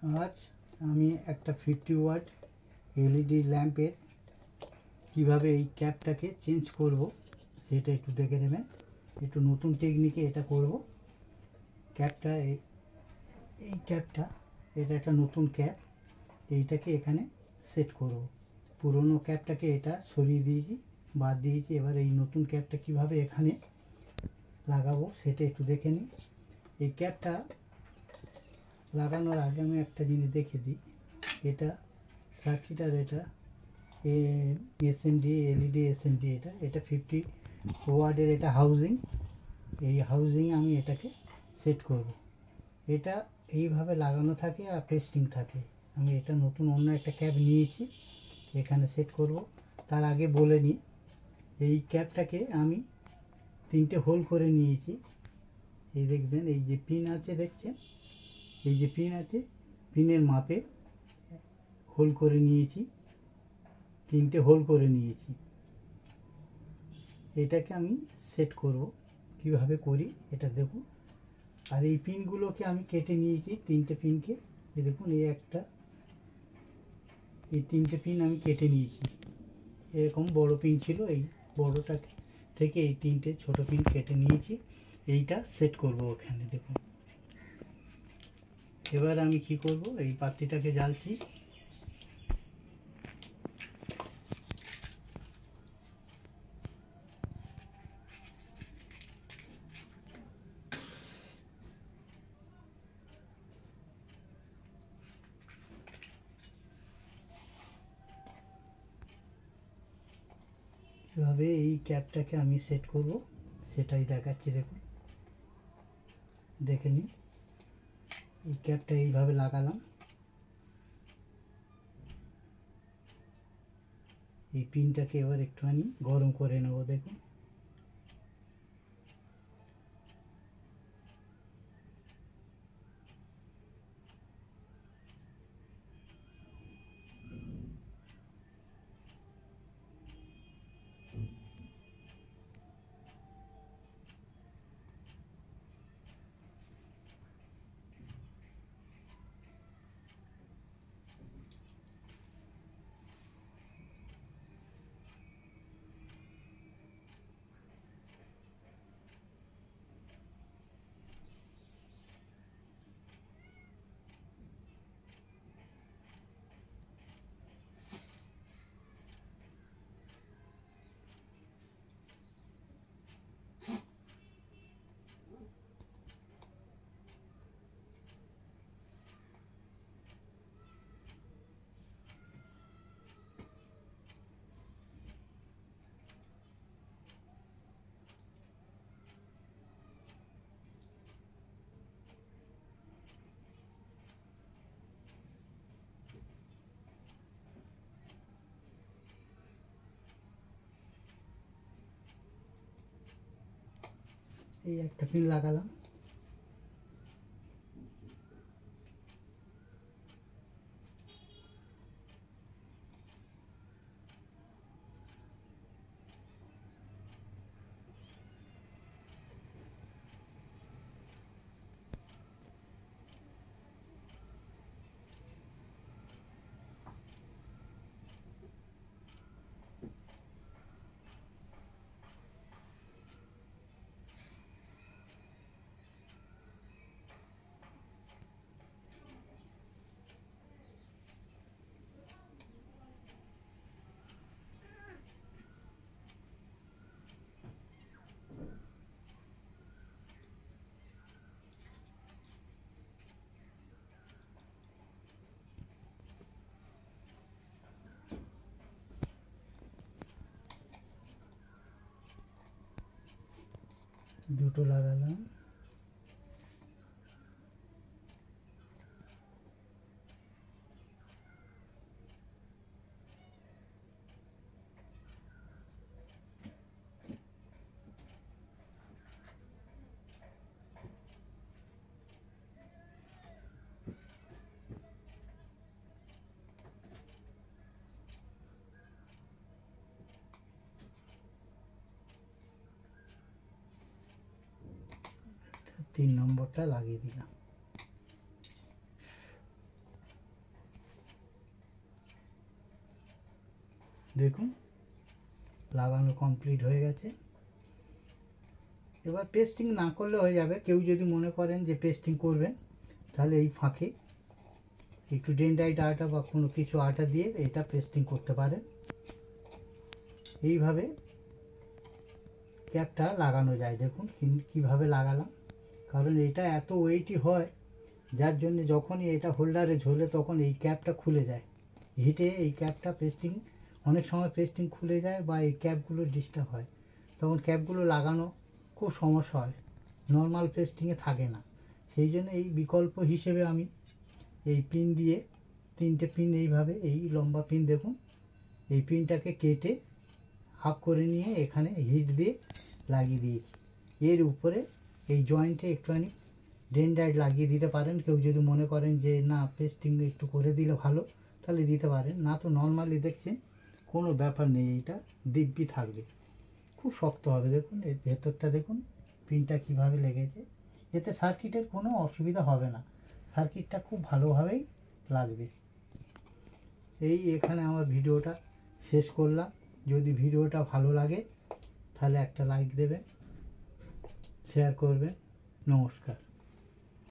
আজ আমি একটা 50 ওয়াট এলইডি ল্যাম্পের কিভাবে এই ক্যাপটাকে চেঞ্জ করব সেটা একটু দেখে নেবেন। একটু নতুন টেকনিকে এটা করব। ক্যাপটা এই ক্যাপটা এটা একটা নতুন ক্যাপ, এইটাকে এখানে সেট করব। পুরনো ক্যাপটাকে এটা সরিয়ে দিয়েছি, বাদ দিয়েছি। এবার এই নতুন ক্যাপটা কিভাবে এখানে লাগাবো সেটা একটু দেখে নিই। এই ক্যাপটা লাগানোর আগে আমি একটা জিনিস দেখে দিই। এটা সার্কিটার, এটা এসএমডি এলইডি এসএমডি, এটা 50 ওয়াটের এটা হাউজিং। এই হাউজিংয়ে আমি এটাকে সেট করব। এটা এইভাবে লাগানো থাকে আর পেস্টিং থাকে। আমি এটা নতুন অন্য একটা ক্যাপ নিয়েছি, এখানে সেট করব। তার আগে বলে নিই, এই ক্যাপটাকে আমি 3টে হোল করে নিয়েছি। এই দেখবেন, এই যে পিন আছে দেখছেন, এই যে পিন আছে, পিনের মাপে হোল করে নিয়েছি, 3টে হোল করে নিয়েছি। এটাকে আমি সেট করব। কিভাবে করি এটা দেখুন। আর এই পিনগুলোকে আমি কেটে নিয়েছি, 3টে পিনকে। এই দেখুন, এই একটা, এই 3টে পিন আমি কেটে নিয়েছি। এরকম বড় পিন ছিল, এই বড়টা থেকে এই 3টে ছোট পিন কেটে নিয়েছি। এইটা সেট করব ওখানে দেখুন। এবার আমি কি করব, এই পাতিটাকে জ্বালছি। এভাবে এই ক্যাপটাকে আমি সেট করব, সেটাই দেখাচ্ছি দেখুন, দেখে নিন। এই ক্যাপটা এইভাবে লাগালাম। এই পিনটাকে এবার একটুখানি গরম করে নেব দেখুন। এই একটা পিন লাগালাম। দুটো লাগালাম। তিন নম্বরটা লাগিয়ে দিলাম। দেখুন লাগানো কমপ্লিট হয়ে গেছে। এবার পেস্টিং না করলে হয়ে যাবে। কেউ যদি মনে করেন যে পেস্টিং করবেন, তাহলে এই ফাঁকে একটু ডেনড্রাইট আটা বা কোনো কিছু আটা দিয়ে এটা পেস্টিং করতে পারেন। এইভাবে ক্যাপটা লাগানো যায়। দেখুন কীভাবে লাগালাম, কারণ এটা এত ওয়েটই হয়, যার জন্য যখনই এটা হোল্ডারে ঝোলে তখন এই ক্যাপটা খুলে যায়। হিটে এই ক্যাপটা পেস্টিং, অনেক সময় পেস্টিং খুলে যায় বা এই ক্যাপগুলো ডিস্টার্ব হয়, তখন ক্যাপগুলো লাগানো খুব সমস্যা হয়, নর্মাল পেস্টিংয়ে থাকে না। সেই জন্য এই বিকল্প হিসেবে আমি এই পিন দিয়ে 3টে পিন এইভাবে, এই লম্বা পিন দেখুন, এই পিনটাকে কেটে হাফ করে নিয়ে এখানে হিট দিয়ে লাগিয়ে দিয়েছি। এর উপরে এই জয়েন্টে একটুখানি ডেনড্রাইট লাগিয়ে দিতে পারেন। কেউ যদি মনে করেন যে না পেস্টিং একটু করে দিলে ভালো, তাহলে দিতে পারেন, না তো নর্মালি দেখছেন কোনো ব্যাপার নেই, এটা দিব্যি থাকবে। খুব শক্ত হবে। দেখুন এর ভেতরটা দেখুন পিনটা কিভাবে লেগেছে, এতে সার্কিটের কোনো অসুবিধা হবে না, সার্কিটটা খুব ভালোভাবেই লাগবে। এই এখানে আমার ভিডিওটা শেষ করলাম। যদি ভিডিওটা ভালো লাগে তাহলে একটা লাইক দেবেন, শেয়ার করবেন। নমস্কার।